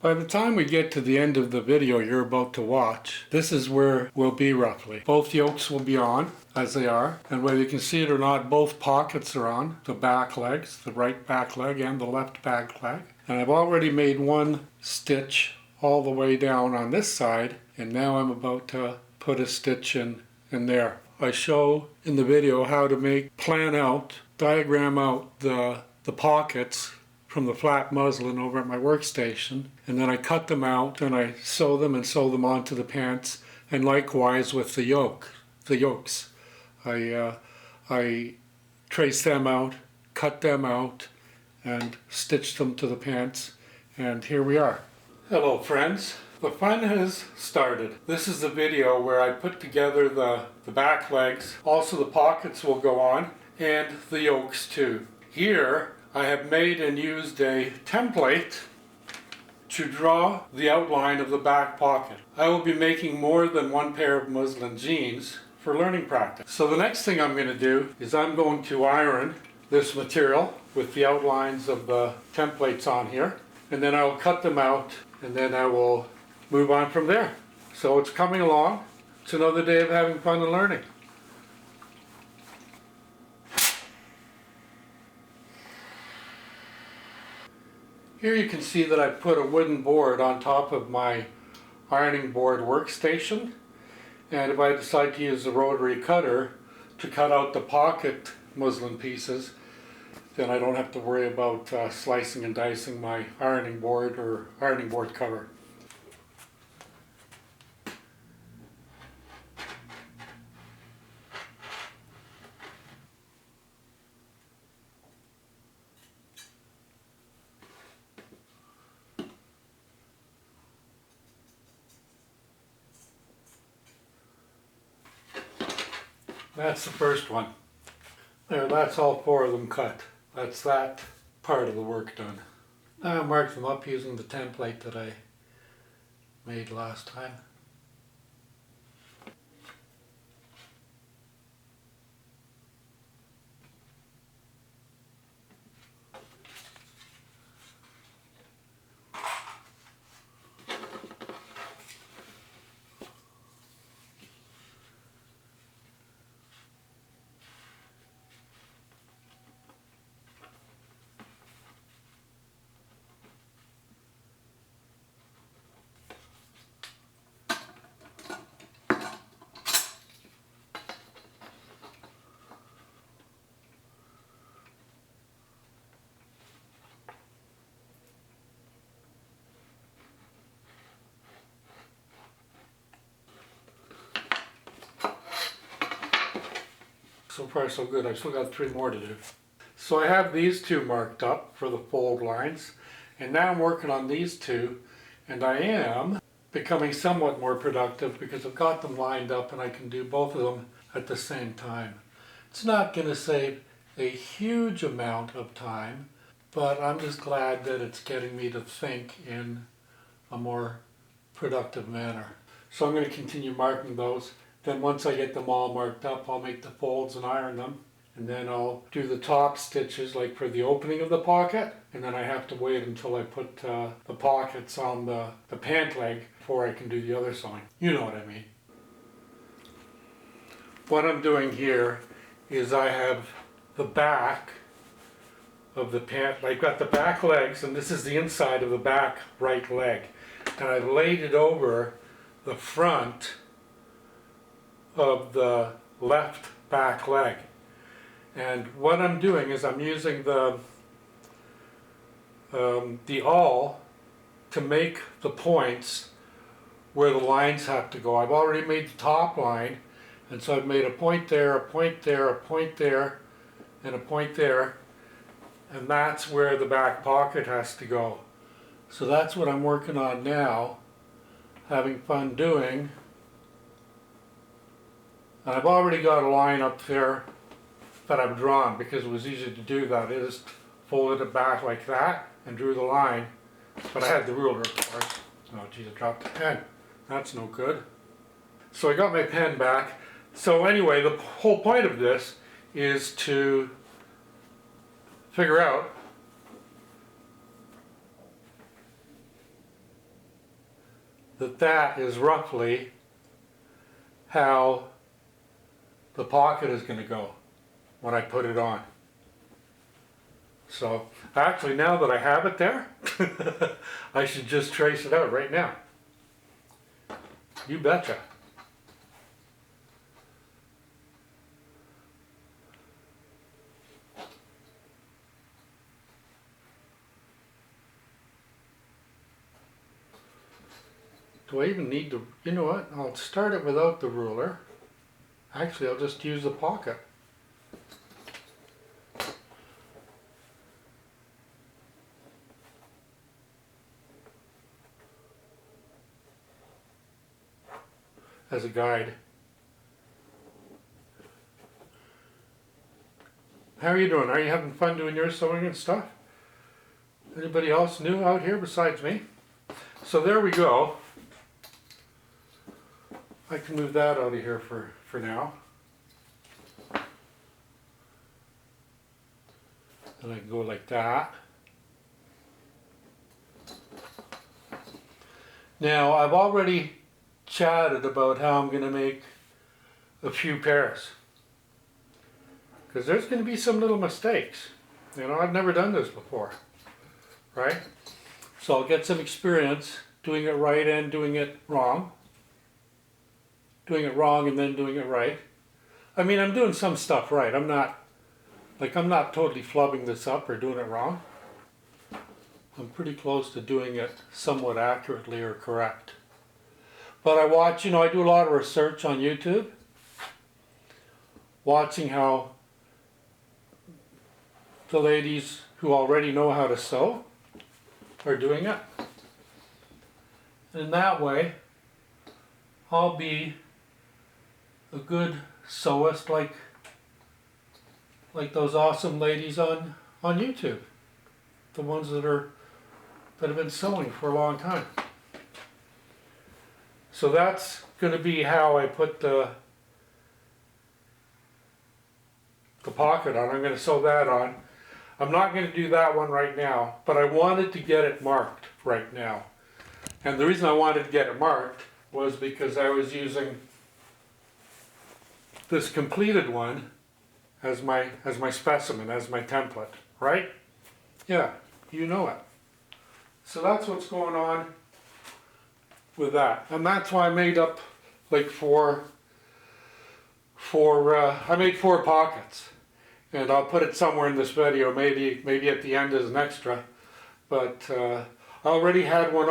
By the time we get to the end of the video you're about to watch, this is where we'll be roughly. Both yokes will be on, as they are, and whether you can see it or not, both pockets are on, the back legs, the right back leg and the left back leg. And I've already made one stitch all the way down on this side, and now I'm about to put a stitch in there. I show in the video how to plan out, diagram out the pockets from the flat muslin over at my workstation, and then I cut them out and I sew them onto the pants, and likewise with the yokes. I trace them out, cut them out, and stitch them to the pants, and here we are. Hello friends, the fun has started. This is the video where I put together the back legs, also the pockets will go on, and the yokes too. Here I have made and used a template to draw the outline of the back pocket. I will be making more than one pair of muslin jeans for learning practice. So the next thing I'm going to do is I'm going to iron this material with the outlines of the templates on here, and then I'll cut them out, and then I will move on from there. So it's coming along. It's another day of having fun and learning. Here you can see that I put a wooden board on top of my ironing board workstation, and if I decide to use the rotary cutter to cut out the pocket muslin pieces, then I don't have to worry about slicing and dicing my ironing board or ironing board cover. That's the first one. There, that's all four of them cut. That's that part of the work done. Now I mark them up using the template that I made last time. So far so good. I've still got 3 more to do. So I have these 2 marked up for the fold lines, and now I'm working on these 2, and I am becoming somewhat more productive because I've got them lined up and I can do both of them at the same time. It's not going to save a huge amount of time, but I'm just glad that it's getting me to think in a more productive manner. So I'm going to continue marking those. Then once I get them all marked up, I'll make the folds and iron them. And then I'll do the top stitches like for the opening of the pocket. And then I have to wait until I put the pockets on the pant leg before I can do the other sewing. You know what I mean. What I'm doing here is I have the back of the pant. I've got the back legs, and this is the inside of the back right leg. And I laid it over the front of the left back leg. And what I'm doing is I'm using the awl to make the points where the lines have to go. I've already made the top line, and so I've made a point there, a point there, a point there, and a point there, and that's where the back pocket has to go. So that's what I'm working on now, having fun doing. And I've already got a line up there that I've drawn because it was easy to do that. I just folded it back like that and drew the line. But I had the ruler, of course. Oh geez, I dropped the pen. That's no good. So I got my pen back. So anyway, the whole point of this is to figure out that is roughly how the pocket is going to go when I put it on. So actually, now that I have it there, I should just trace it out right now. You betcha. Do I even need to, you know what, I'll start it without the ruler. Actually, I'll just use the pocket. As a guide. How are you doing? Are you having fun doing your sewing and stuff? Anybody else new out here besides me? So there we go. I can move that out of here for now. And I can go like that. Now I've already chatted about how I'm going to make a few pairs. Because there's going to be some little mistakes. You know, I've never done this before. Right? So I'll get some experience doing it right and doing it wrong. Doing it wrong and then doing it right. I mean, I'm doing some stuff right. I'm not totally flubbing this up or doing it wrong. I'm pretty close to doing it somewhat accurately or correct. But I watch, you know, I do a lot of research on YouTube. Watching how the ladies who already know how to sew are doing it. And that way, I'll be a good sewist like those awesome ladies on YouTube, the ones that have been sewing for a long time. So that's going to be how I put the pocket on. I'm going to sew that on. I'm not going to do that one right now, but I wanted to get it marked right now. And the reason I wanted to get it marked was because I was using this completed one as my specimen, as my template, right? Yeah, you know it. So that's what's going on with that. And that's why I made up like I made 4 pockets. And I'll put it somewhere in this video, maybe at the end as an extra. But I already had one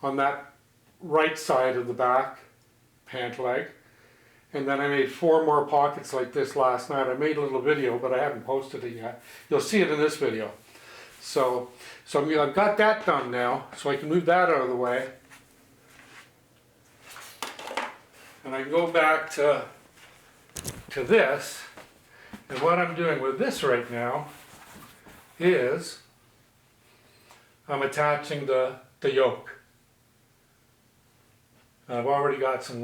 on that right side of the back pant leg. And then I made 4 more pockets like this last night. I made a little video, but I haven't posted it yet. You'll see it in this video. So I've got that done now, so I can move that out of the way. And I can go back to this. And what I'm doing with this right now is I'm attaching the yoke. I've already got some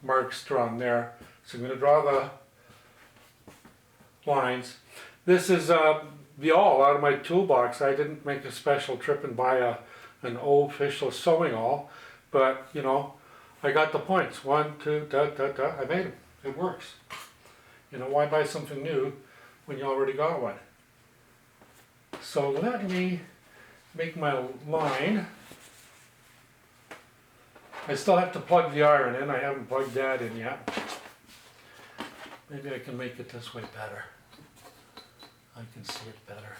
marks drawn there. So I'm going to draw the lines. This is the awl out of my toolbox. I didn't make a special trip and buy an official sewing awl, but you know, I got the points. 1, 2, I made them. It works. You know, why buy something new when you already got one? So let me make my line. I still have to plug the iron in. I haven't plugged that in yet. Maybe I can make it this way better. I can see it better.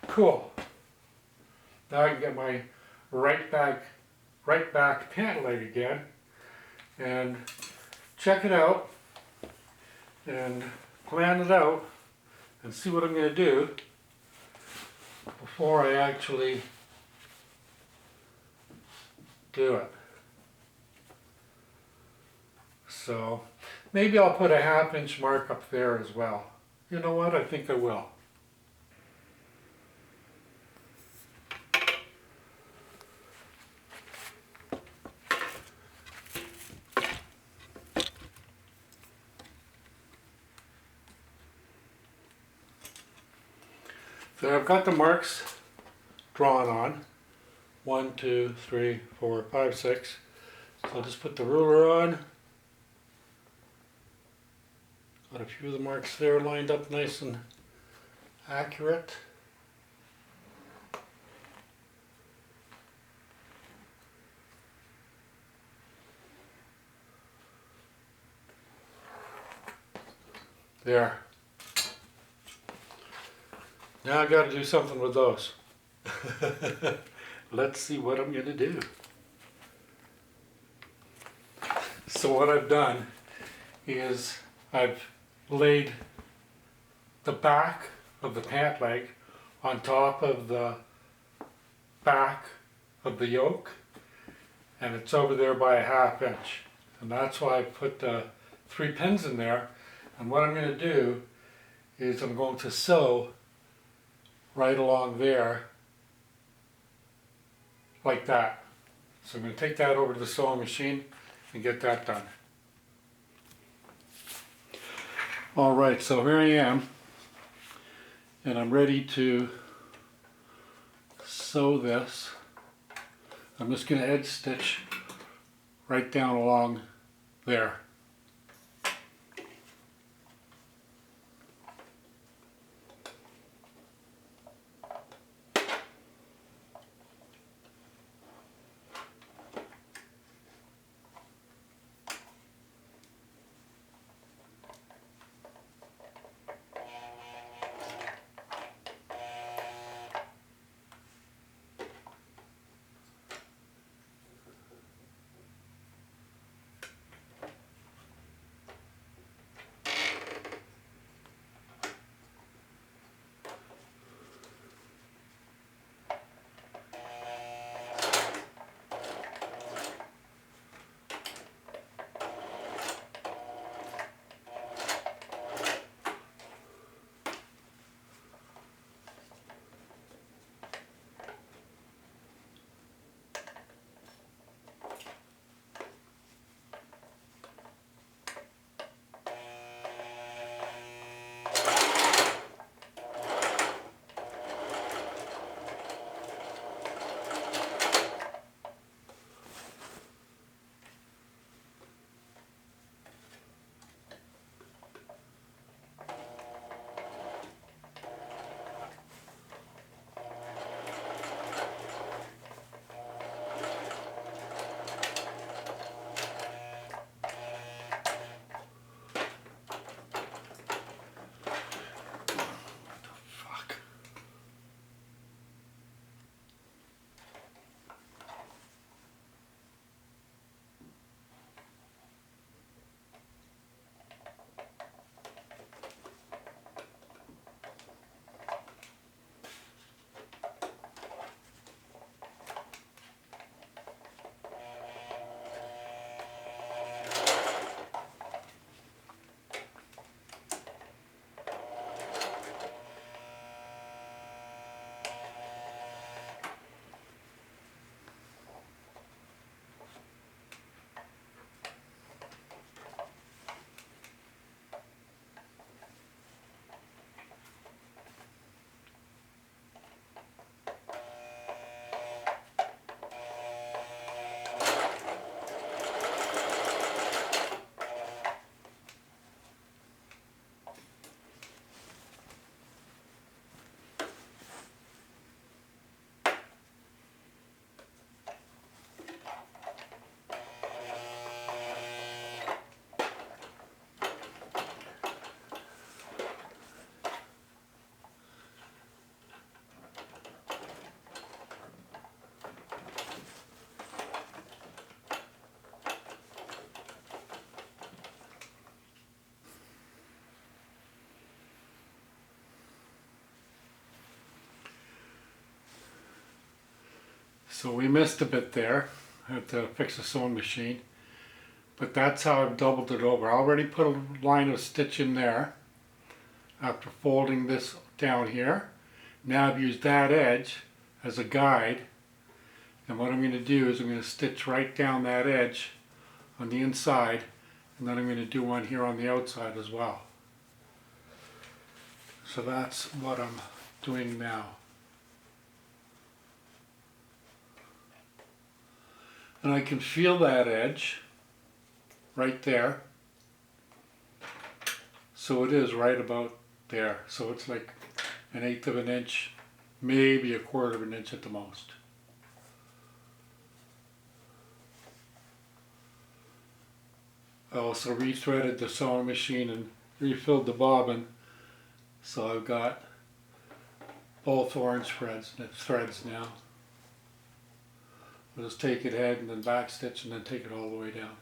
Cool. Now I can get my right back pant leg again and check it out and plan it out and see what I'm going to do before I actually do it. So maybe I'll put a 1/2 inch mark up there as well. You know what? I think I will. So I've got the marks drawn on. 1, 2, 3, 4, 5, 6. So I'll just put the ruler on. Got a few of the marks there lined up nice and accurate. There. Now I've got to do something with those. Let's see what I'm going to do. So what I've done is I've laid the back of the pant leg on top of the back of the yoke, and it's over there by a 1/2 inch, and that's why I put the 3 pins in there. And what I'm going to do is I'm going to sew right along there like that. So I'm going to take that over to the sewing machine and get that done. Alright, so here I am, and I'm ready to sew this. I'm just going to edge stitch right down along there. So we missed a bit there. I had to fix the sewing machine. But that's how I've doubled it over. I already put a line of stitch in there after folding this down here. Now I've used that edge as a guide. And what I'm going to do is I'm going to stitch right down that edge on the inside, and then I'm going to do one here on the outside as well. So that's what I'm doing now. And I can feel that edge right there. So it is right about there. So it's like 1/8 of an inch, maybe 1/4 of an inch at the most. I also rethreaded the sewing machine and refilled the bobbin. So I've got both orange threads now. I'll just take it head and then back stitch and then take it all the way down.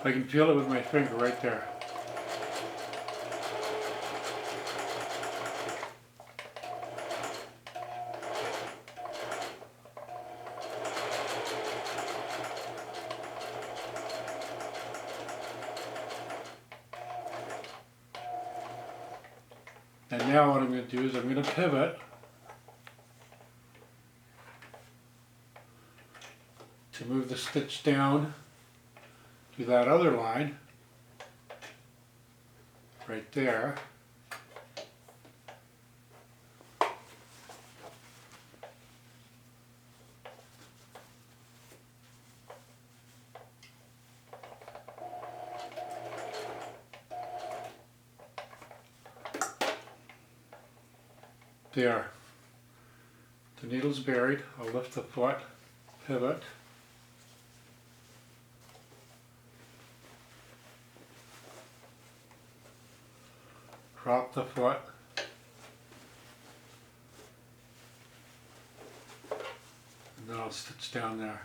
I can feel it with my finger right there. And now what I'm going to do is I'm going to pivot to move the stitch down to that other line right there. There. The needle's buried. I'll lift the foot, pivot. Drop the foot. And then I'll stitch down there.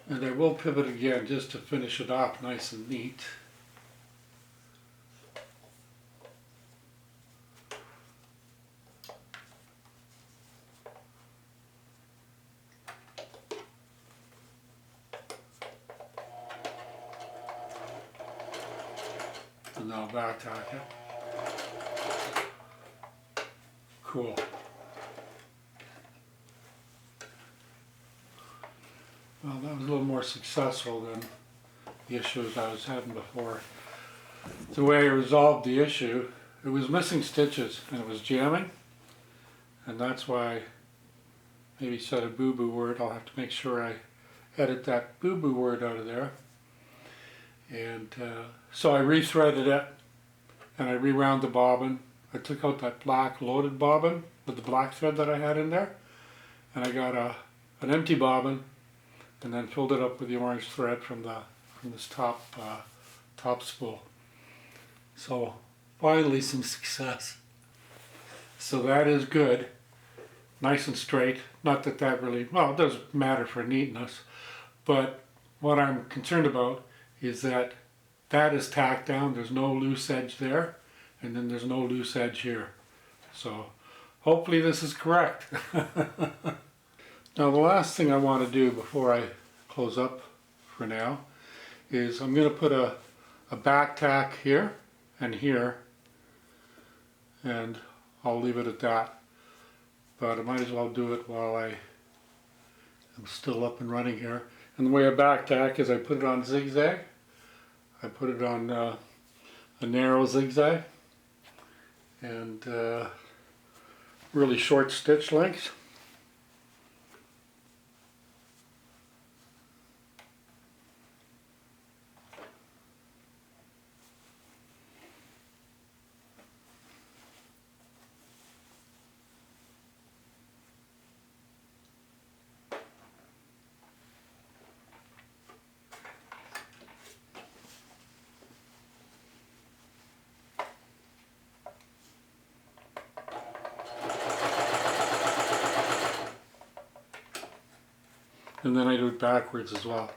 And I will pivot again just to finish it off nice and neat. And now back tack it. Cool. Well, that was a little more successful than the issues I was having before. The way I resolved the issue, it was missing stitches and it was jamming, and that's why I maybe said a boo-boo word. I'll have to make sure I edit that boo-boo word out of there. And so I rethreaded it and I rewound the bobbin. I took out that black loaded bobbin with the black thread that I had in there, and I got an empty bobbin and then filled it up with the orange thread from this top spool. So finally some success. So that is good, nice and straight. Not that that really, well, it doesn't matter for neatness, but what I'm concerned about is that that is tacked down. There's no loose edge there, and then there's no loose edge here. So hopefully this is correct. Now the last thing I want to do before I close up for now is I'm going to put a a back tack here and here, and I'll leave it at that. But I might as well do it while I am still up and running here. And the way I back tack is I put it on zigzag. I put it on a narrow zigzag and really short stitch lengths. And then I do it backwards as well.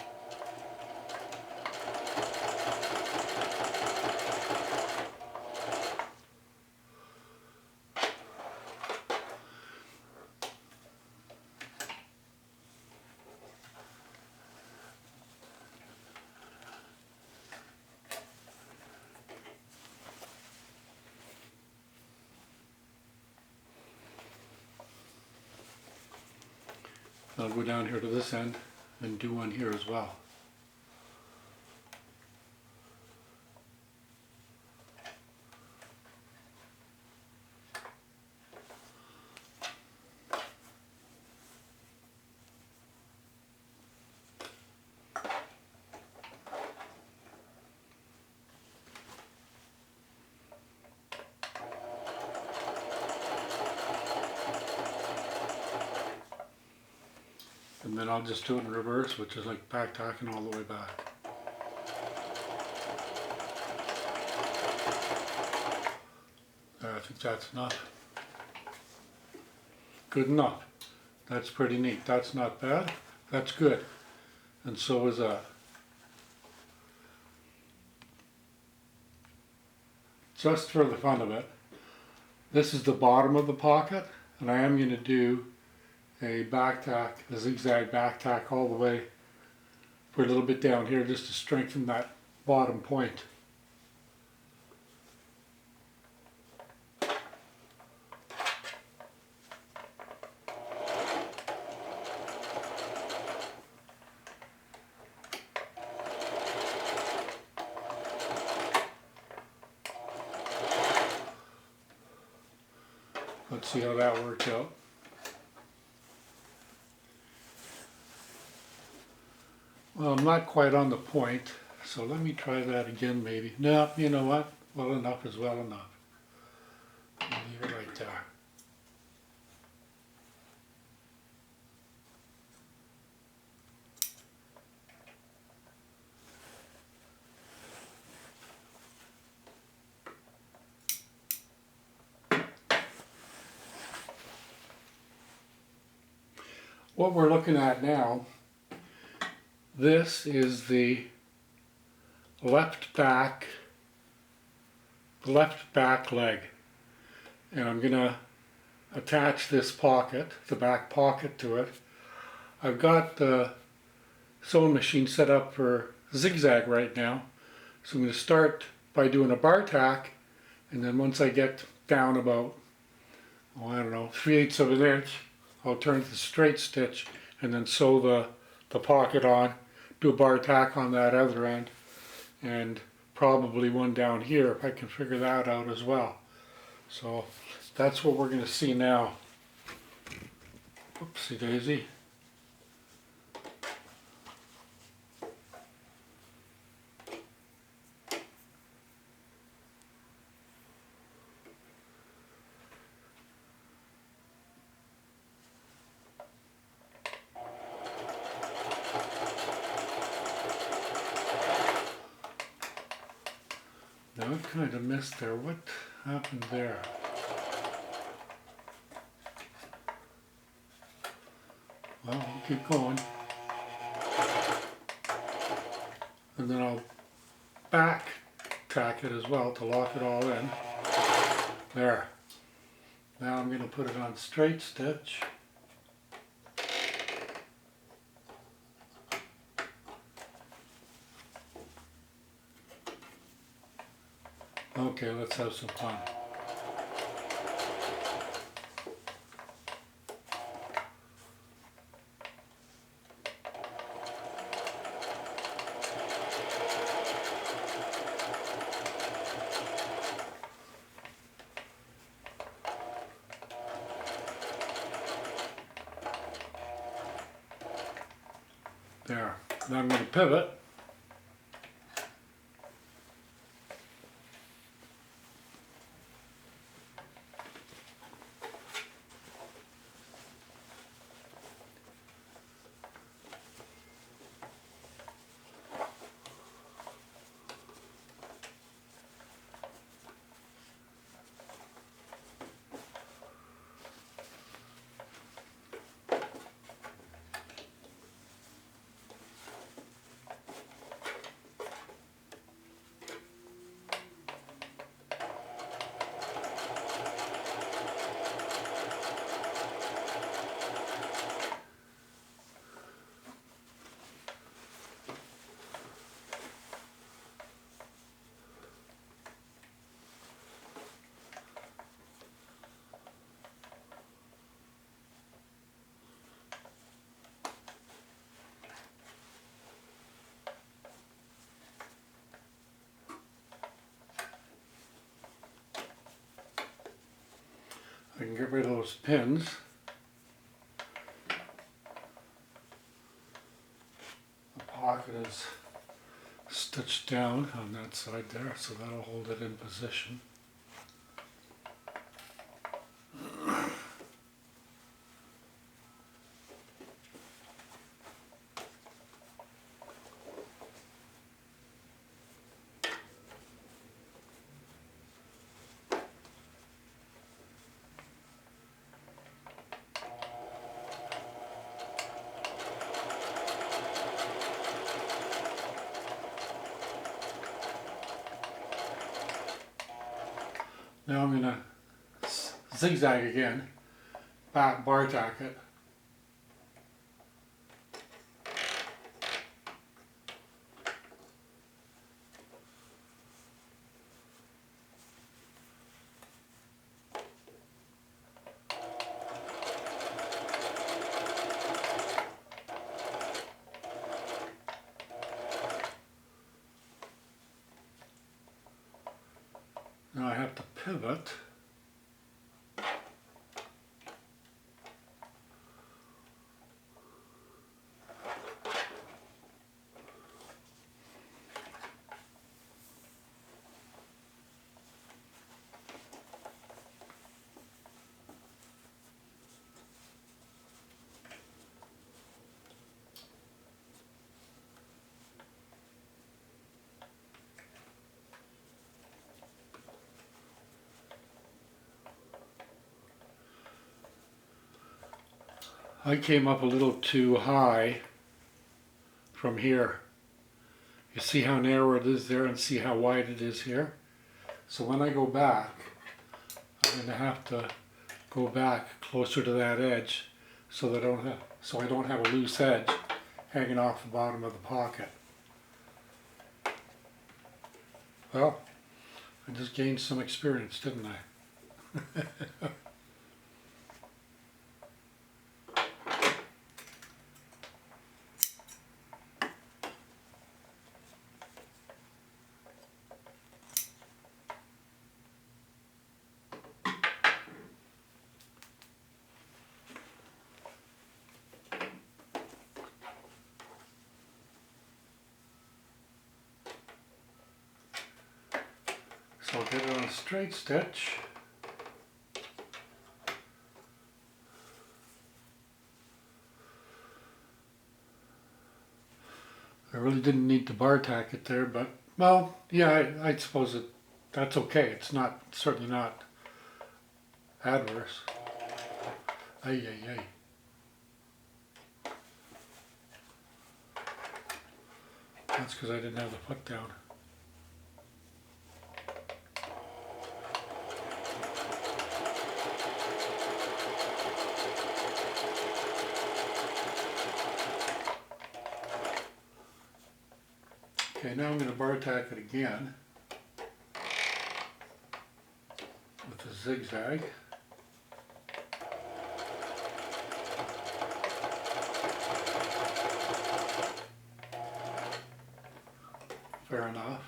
I'll go down here to this end and do one here as well. And then I'll just do it in reverse, which is like back tacking all the way back. I think that's enough. Good enough. That's pretty neat. That's not bad. That's good. And so is that. Just for the fun of it, this is the bottom of the pocket, and I am going to do a back tack, a zigzag back tack all the way for a little bit down here just to strengthen that bottom point. Let's see how that worked out. Well, I'm not quite on the point, so let me try that again maybe. No, you know what? Well enough is well enough. Leave it right there. What we're looking at now, this is the left back leg, and I'm going to attach this pocket, the back pocket, to it. I've got the sewing machine set up for zigzag right now, so I'm going to start by doing a bar tack, and then once I get down about, oh, I don't know, 3/8 of an inch, I'll turn to the straight stitch and then sew the pocket on, do a bar tack on that other end, and probably one down here if I can figure that out as well. So that's what we're going to see now. Oopsie daisy. Now I kind of missed there. What happened there? Well, we'll keep going. And then I'll back tack it as well to lock it all in. There. Now I'm going to put it on straight stitch. Okay, let's have some fun. There. Now I'm going to pivot. I can get rid of those pins. The pocket is stitched down on that side there, so that'll hold it in position. Now I'm going to zigzag again, back bar tack it. Now I have to pivot. I came up a little too high from here. You see how narrow it is there and see how wide it is here? So when I go back, I'm going to have to go back closer to that edge so that I don't have a loose edge hanging off the bottom of the pocket. Well, I just gained some experience, didn't I? So I'll get it on a straight stitch. I really didn't need to bar tack it there, but, well, yeah, I suppose that's okay. It's not, certainly not adverse. Ay, ay, ay. That's because I didn't have the foot down. Okay, now I'm going to bar tack it again. with a zigzag. Fair enough.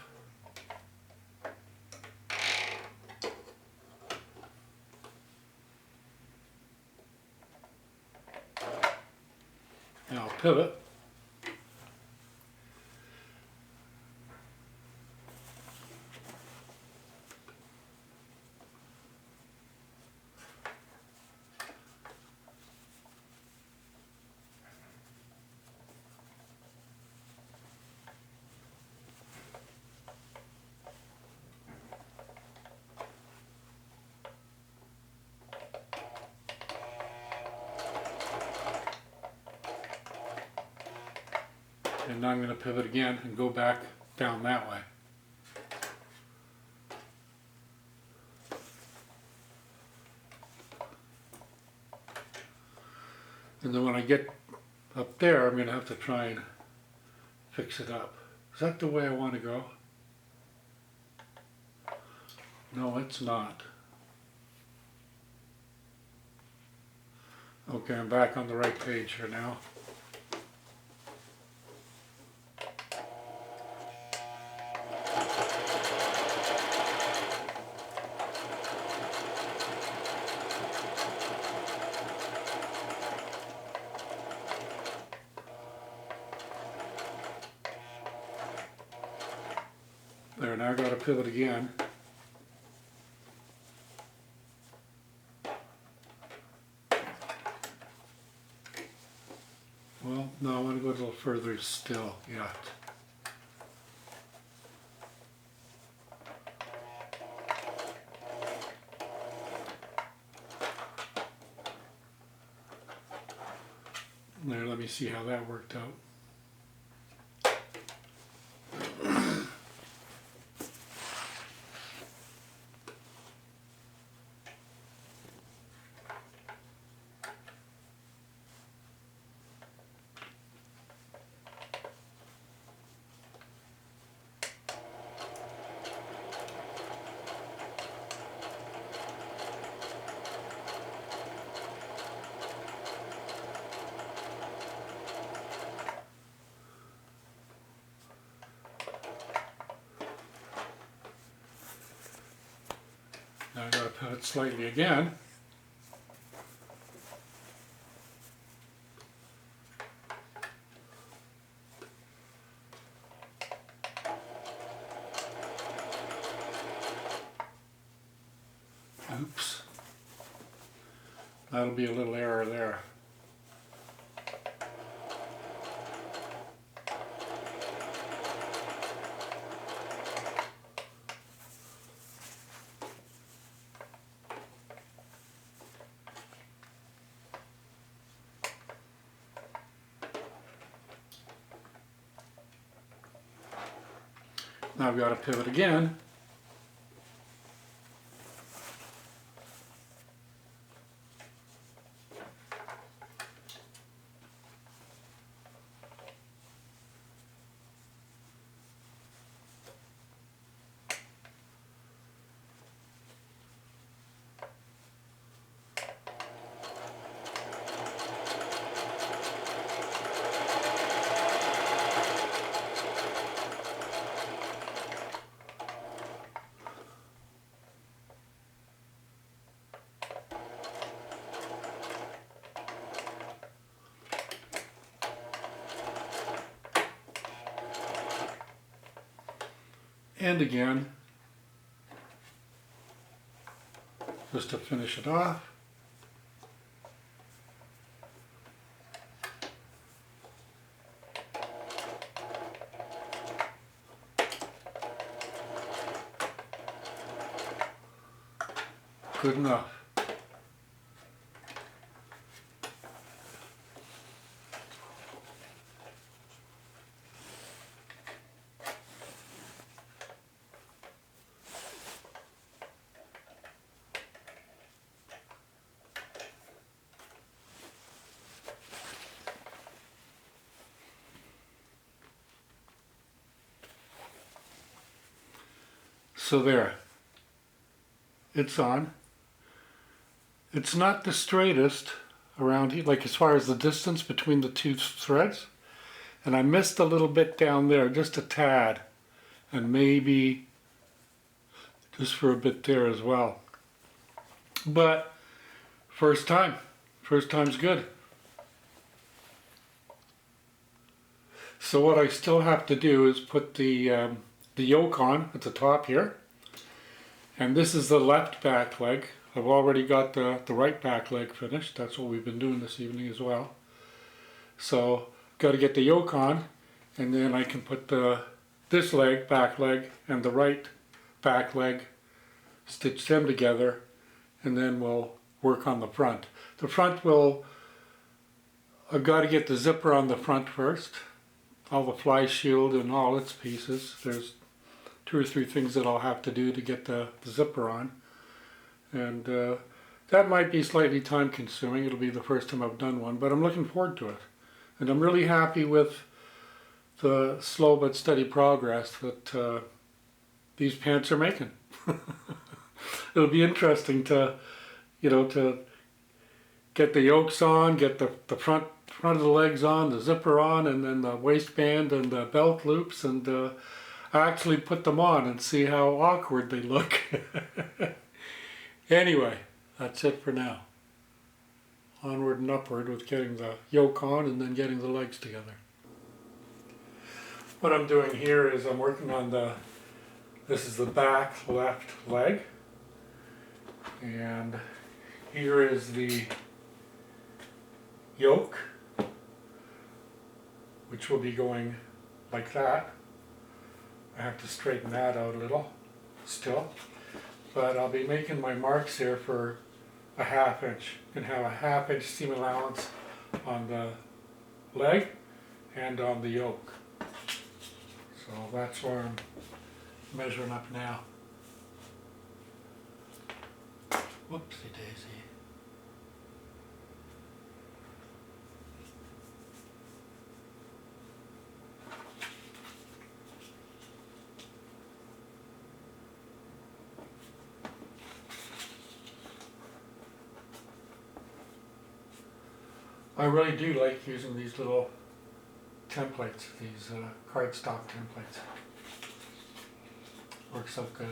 Now pivot. And now I'm going to pivot again and go back down that way. And then when I get up there, I'm going to have to try and fix it up. Is that the way I want to go? No, it's not. Okay, I'm back on the right page here now. There, now I've got to pivot again. Well, no, I want to go a little further still yet. There, let me see how that worked out. Now I've got to pivot slightly again. Oops. That'll be a little error there. Now I've got to pivot again. And again, just to finish it off. Good enough. So there, it's on. It's not the straightest around here, like as far as the distance between the two threads. And I missed a little bit down there, just a tad. And maybe just for a bit there as well. But first time's good. So what I still have to do is put the yoke on at the top here. And this is the left back leg. I've already got the right back leg finished. That's what we've been doing this evening as well. So got to get the yoke on, and then I can put this leg, back leg, and the right back leg, stitch them together, and then we'll work on the front. The front will, I've got to get the zipper on the front first, all the fly shield and all its pieces. There's 2 or 3 things that I'll have to do to get the zipper on. And that might be slightly time consuming. It'll be the first time I've done one, but I'm looking forward to it. And I'm really happy with the slow but steady progress that these pants are making. It'll be interesting to, to get the yokes on, get the front of the legs on, the zipper on, and then the waistband and the belt loops, and actually put them on and see how awkward they look. Anyway, that's it for now. Onward and upward with getting the yoke on and then getting the legs together. What I'm doing here is I'm working on this is the back left leg. And here is the yoke, which will be going like that. I have to straighten that out a little still. But I'll be making my marks here for a 1/2 inch. You can have a 1/2 inch seam allowance on the leg and on the yoke. So that's where I'm measuring up now. Whoopsie daisy. I really do like using these little templates, these cardstock templates. Works out good.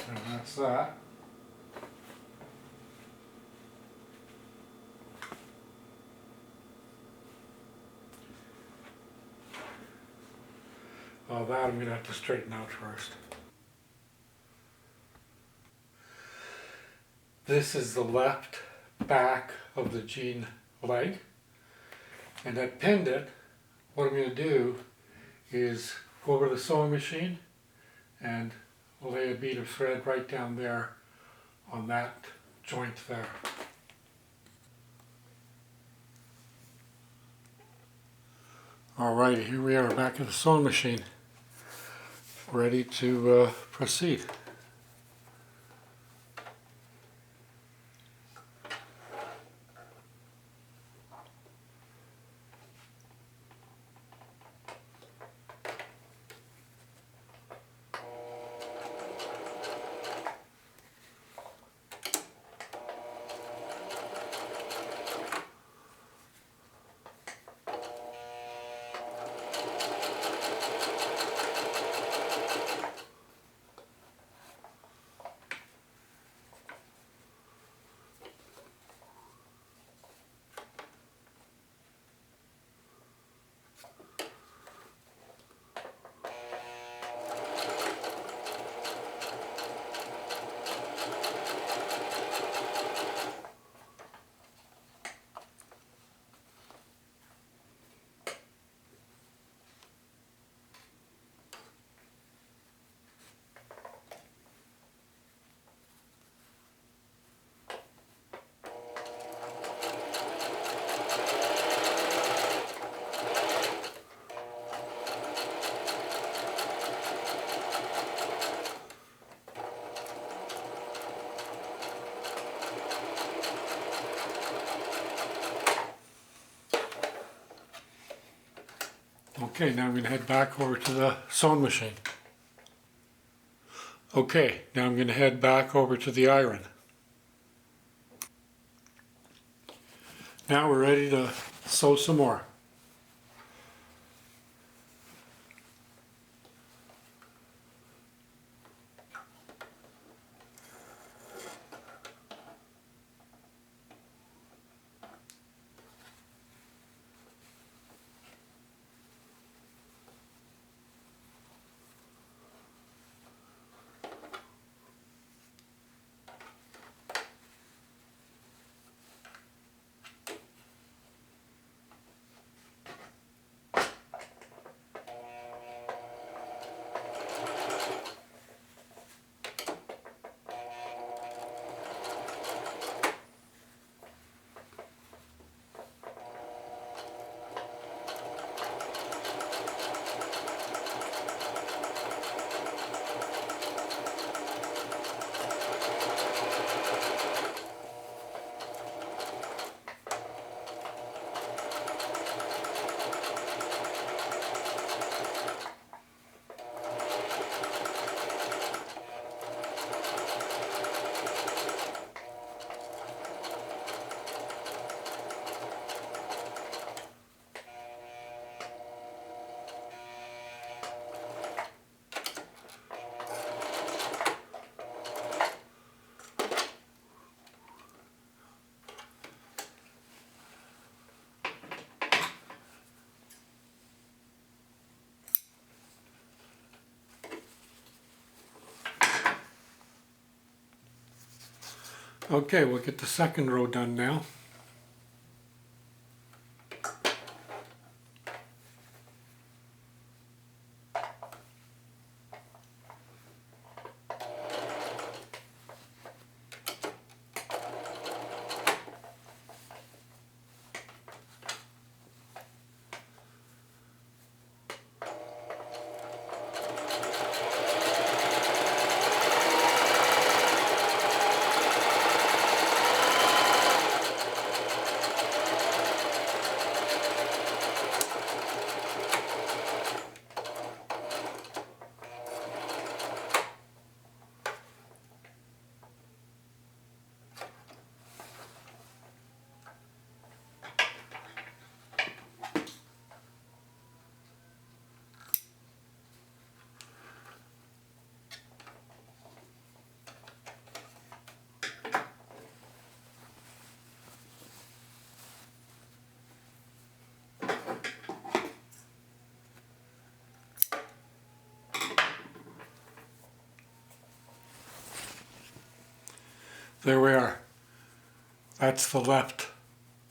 And that's that. Well, that I'm going to have to straighten out first. This is the left back of the jean leg. And I pinned it. What I'm going to do is go over to the sewing machine and lay a bead of thread right down there on that joint there. Alright, here we are back at the sewing machine, ready to proceed. Okay, now I'm going to head back over to the sewing machine. Okay, now I'm going to head back over to the iron. Now we're ready to sew some more. Okay, we'll get the second row done now. There we are. That's the left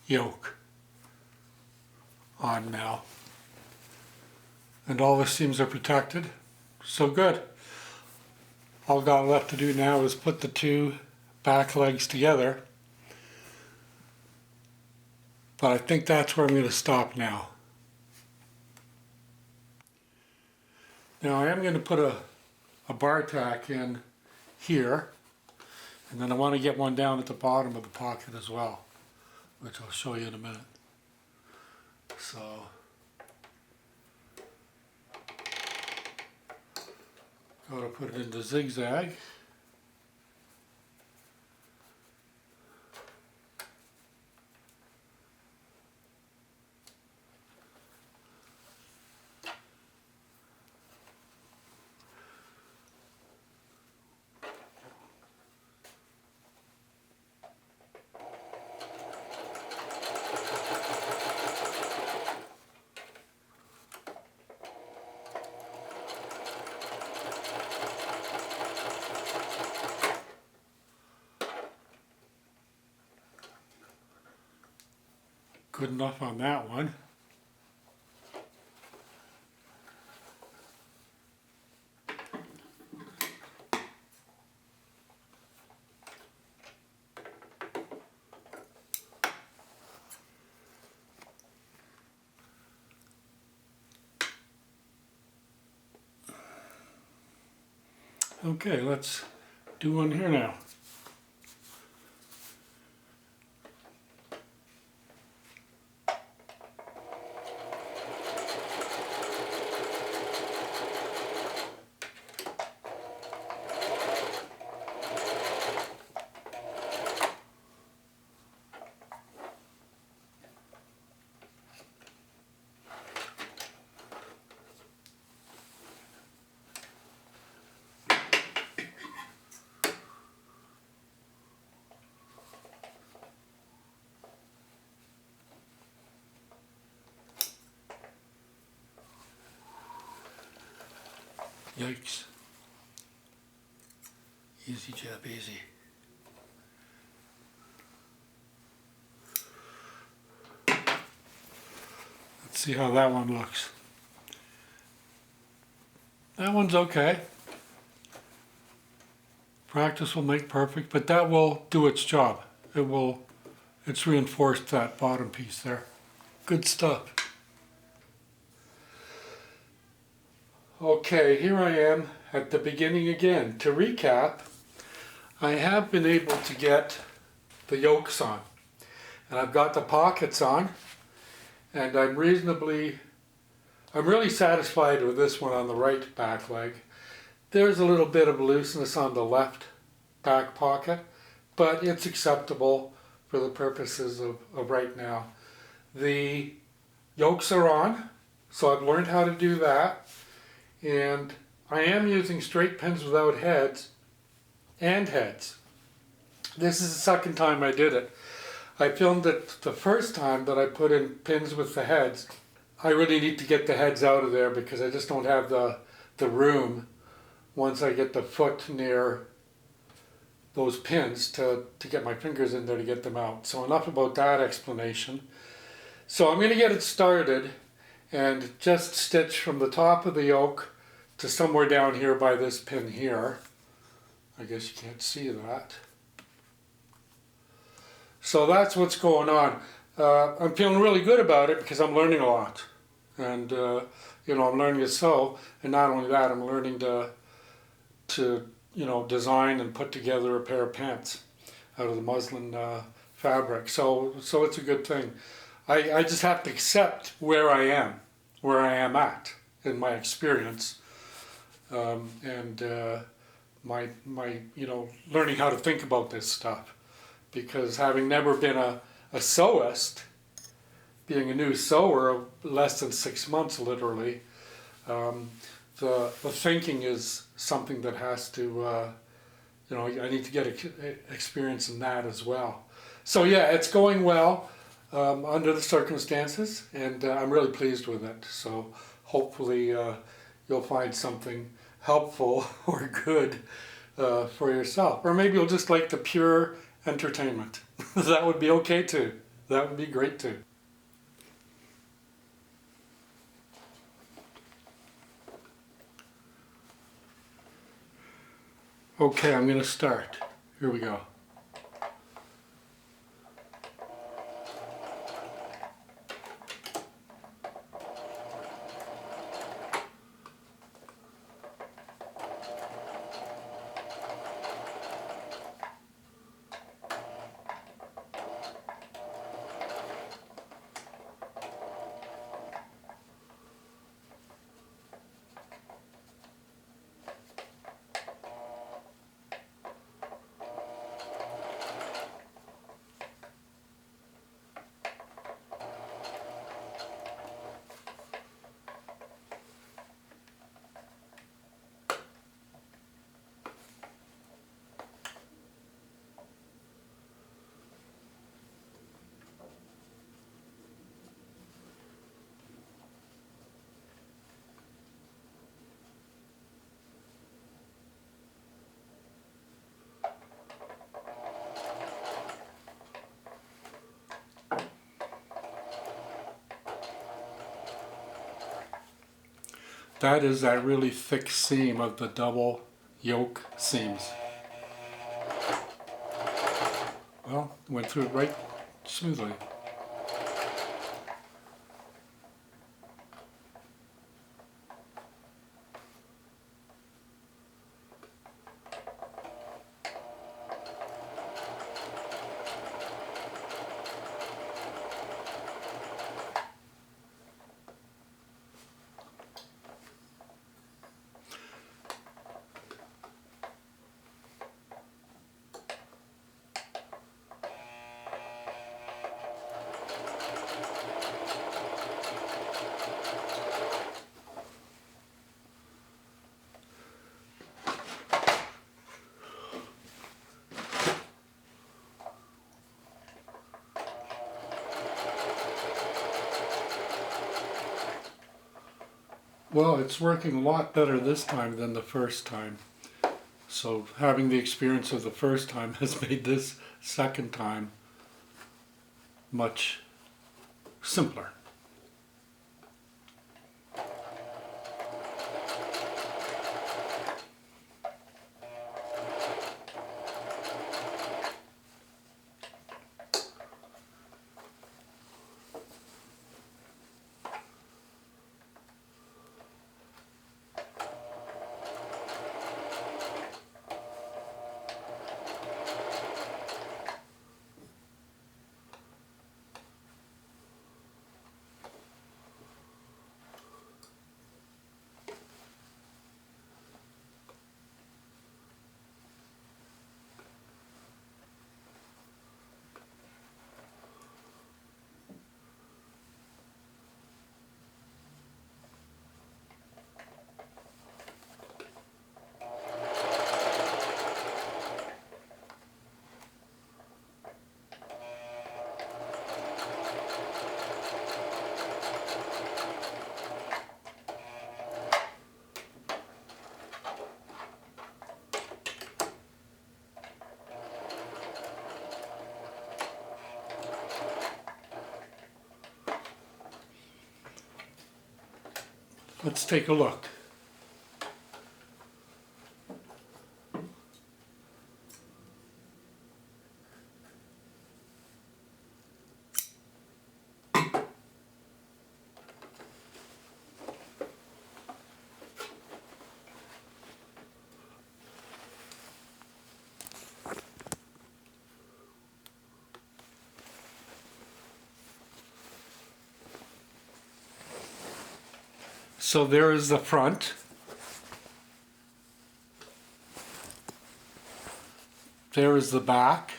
yoke on now. And all the seams are protected. So good. All I've got left to do now is put the two back legs together. But I think that's where I'm going to stop now. Now I am going to put a bar tack in here. And then I want to get one down at the bottom of the pocket as well, which I'll show you in a minute. So, go to put it into zigzag. Good enough on that one. Okay, let's do one here now. Yikes. Easy, Jebb, easy. Let's see how that one looks. That one's okay. Practice will make perfect, but that will do its job. It's reinforced that bottom piece there. Good stuff. Okay, here I am at the beginning again. To recap, I have been able to get the yokes on. And I've got the pockets on. And I'm really satisfied with this one on the right back leg. There's a little bit of looseness on the left back pocket, but it's acceptable for the purposes of right now. The yokes are on, so I've learned how to do that. And I am using straight pins without heads and heads. This is the second time I did it. I filmed it the first time that I put in pins with the heads. I really need to get the heads out of there because I just don't have the room once I get the foot near those pins to get my fingers in there to get them out. So enough about that explanation. So I'm going to get it started and just stitch from the top of the yoke to somewhere down here by this pin here. I guess you can't see that. So that's what's going on. I'm feeling really good about it because I'm learning a lot. And you know, I'm learning to sew, and not only that, I'm learning to you know, design and put together a pair of pants out of the muslin fabric. So it's a good thing. I just have to accept where I am at in my experience, and my you know, learning how to think about this stuff, because having never been a sewist, being a new sewer of less than 6 months literally, the thinking is something that has to, you know, I need to get experience in that as well. So yeah, it's going well under the circumstances, and I'm really pleased with it. So hopefully you'll find something helpful or good for yourself. Or maybe you'll just like the pure entertainment. That would be okay too. That would be great too. Okay, I'm going to start. Here we go. That is that really thick seam of the double yoke seams. Well, went through it right smoothly. Well, it's working a lot better this time than the first time. So having the experience of the first time has made this second time much simpler. Let's take a look. So there is the front. There is the back.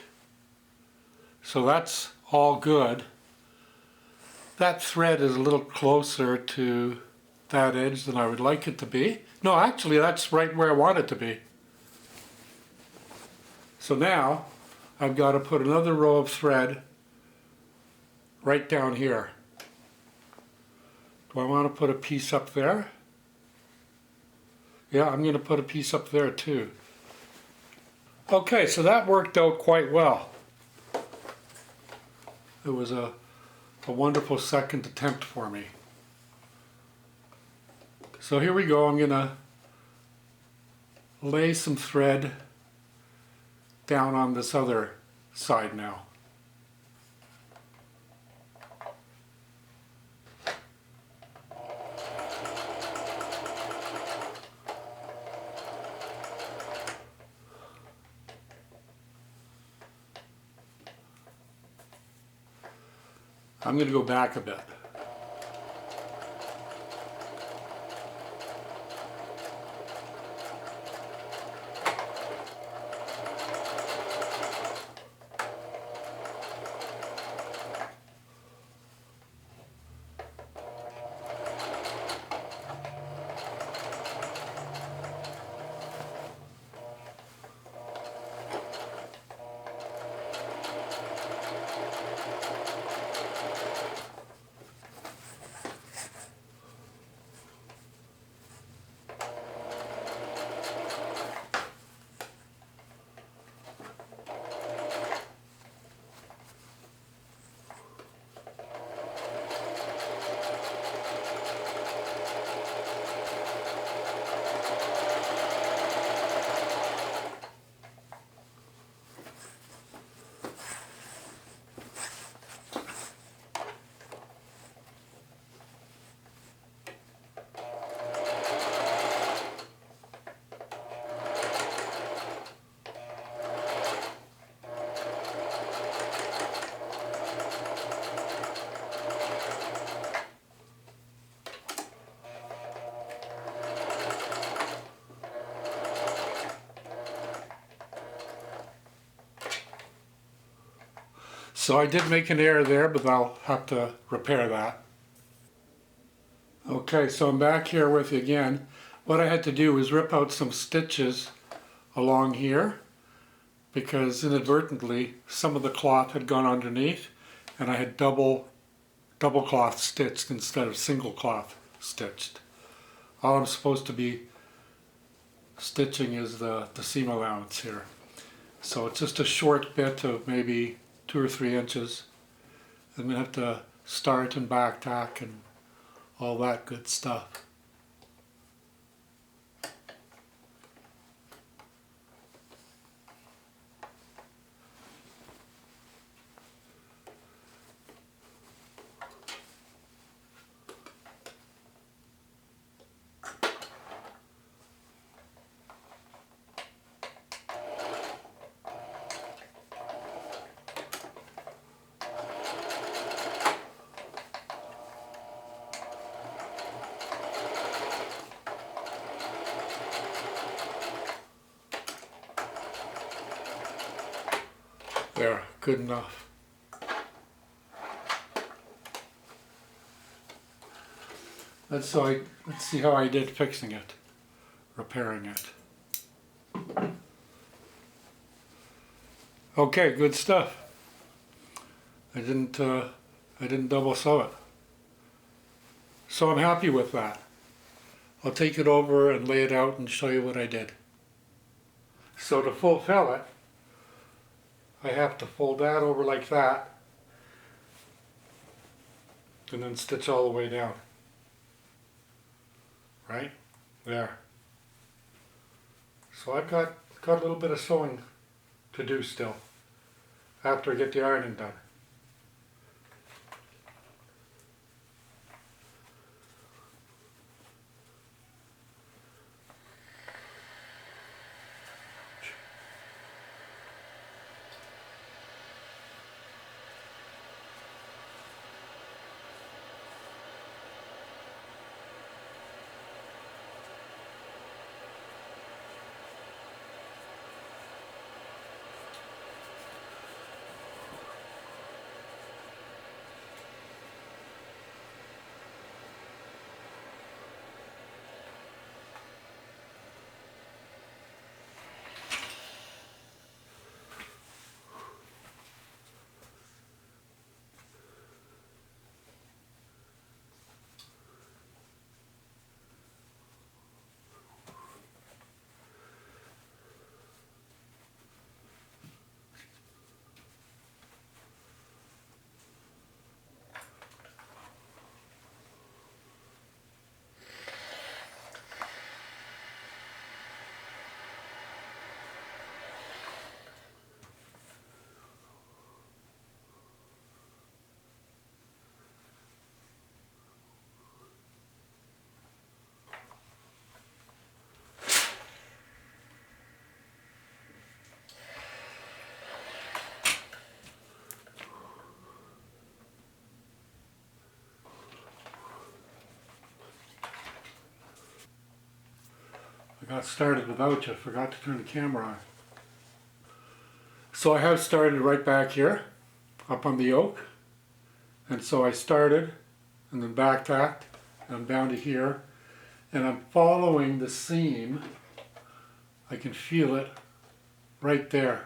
So that's all good. That thread is a little closer to that edge than I would like it to be. No, actually that's right where I want it to be. So now I've got to put another row of thread right down here. Do I want to put a piece up there? Yeah, I'm going to put a piece up there too. Okay, so that worked out quite well. It was a wonderful second attempt for me. So here we go. I'm going to lay some thread down on this other side now. I'm going to go back a bit. So I did make an error there, but I'll have to repair that. Okay, so I'm back here with you again. What I had to do was rip out some stitches along here because inadvertently some of the cloth had gone underneath and I had double cloth stitched instead of single cloth stitched. All I'm supposed to be stitching is the seam allowance here. So it's just a short bit of maybe 2 or 3 inches. I'm going to have to start and back tack and all that good stuff. There, good enough. Let's see how I did fixing it, repairing it. Okay, good stuff. I didn't double sew it. So I'm happy with that. I'll take it over and lay it out and show you what I did. So to fulfill it, I have to fold that over like that and then stitch all the way down. Right? There. So I've got a little bit of sewing to do still after I get the ironing done. I got started without you, forgot to turn the camera on. So I have started right back here, up on the yoke. And so I started, and then back tacked, and I'm down to here. And I'm following the seam. I can feel it right there.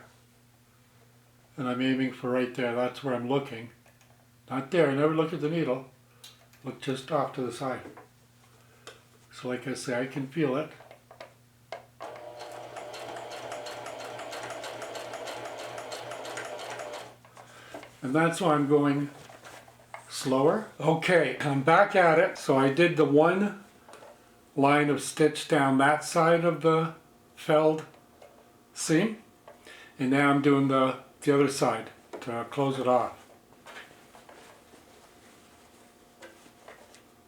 And I'm aiming for right there, that's where I'm looking. Not there, never look at the needle. Look just off to the side. So like I say, I can feel it. And that's why I'm going slower. Okay, I'm back at it. So I did the one line of stitch down that side of the felled seam. And now I'm doing the other side to close it off.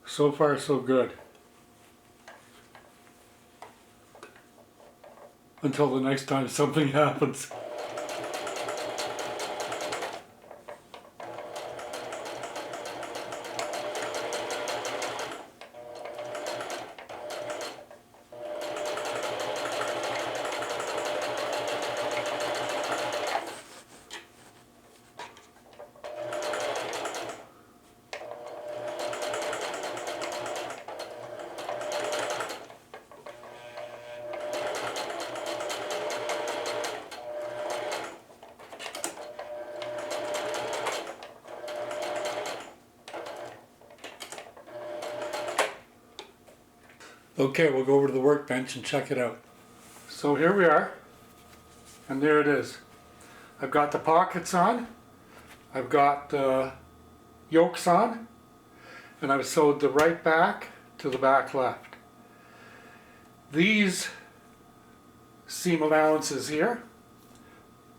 So far so good. Until the next time something happens. Okay, we'll go over to the workbench and check it out. So here we are, and there it is. I've got the pockets on, I've got the yokes on, and I've sewed the right back to the back left. These seam allowances here,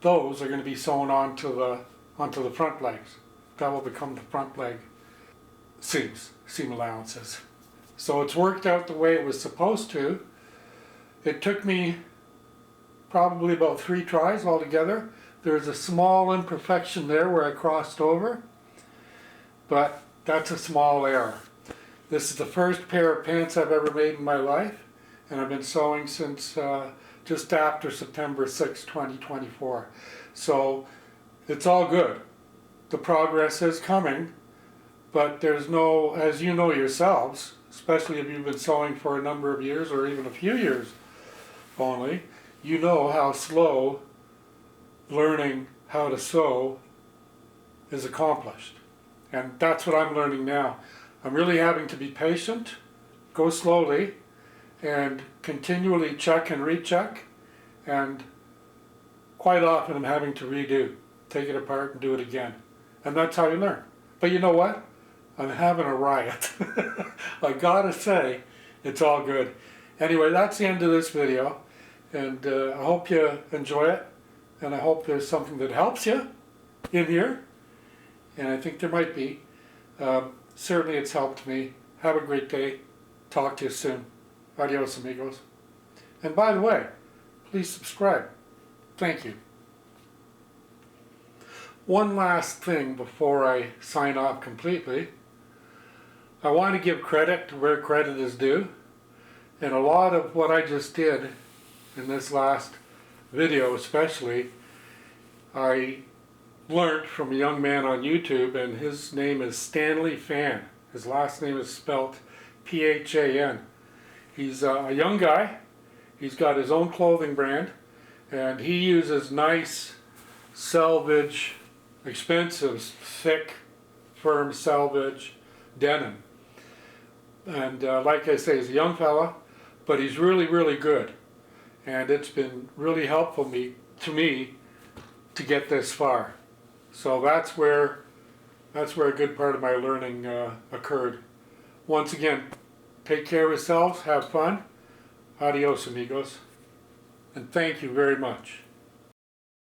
those are going to be sewn onto the front legs. That will become the front leg seam allowances. So it's worked out the way it was supposed to. It took me probably about 3 tries altogether. There's a small imperfection there where I crossed over, but that's a small error. This is the first pair of pants I've ever made in my life, and I've been sewing since just after September 6, 2024. So it's all good. The progress is coming, but there's no, as you know yourselves, especially if you've been sewing for a number of years or even a few years only, you know how slow learning how to sew is accomplished. And that's what I'm learning now. I'm really having to be patient, go slowly, and continually check and recheck, and quite often I'm having to redo, take it apart and do it again. And that's how you learn. But you know what? I'm having a riot. I gotta say, it's all good. Anyway, that's the end of this video, and I hope you enjoy it, and I hope there's something that helps you in here, and I think there might be. Certainly it's helped me. Have a great day. Talk to you soon. Adios, amigos. And by the way, please subscribe. Thank you. One last thing before I sign off completely. I want to give credit to where credit is due. And a lot of what I just did in this last video especially, I learned from a young man on YouTube, and his name is Stanley Fan. His last name is spelt P-H-A-N. He's a young guy. He's got his own clothing brand, and he uses nice selvage, expensive, thick, firm selvage denim. And like I say, he's a young fella, but he's really, really good. And it's been really helpful to me to get this far. So that's where a good part of my learning occurred. Once again, take care of yourselves, have fun. Adios, amigos. And thank you very much.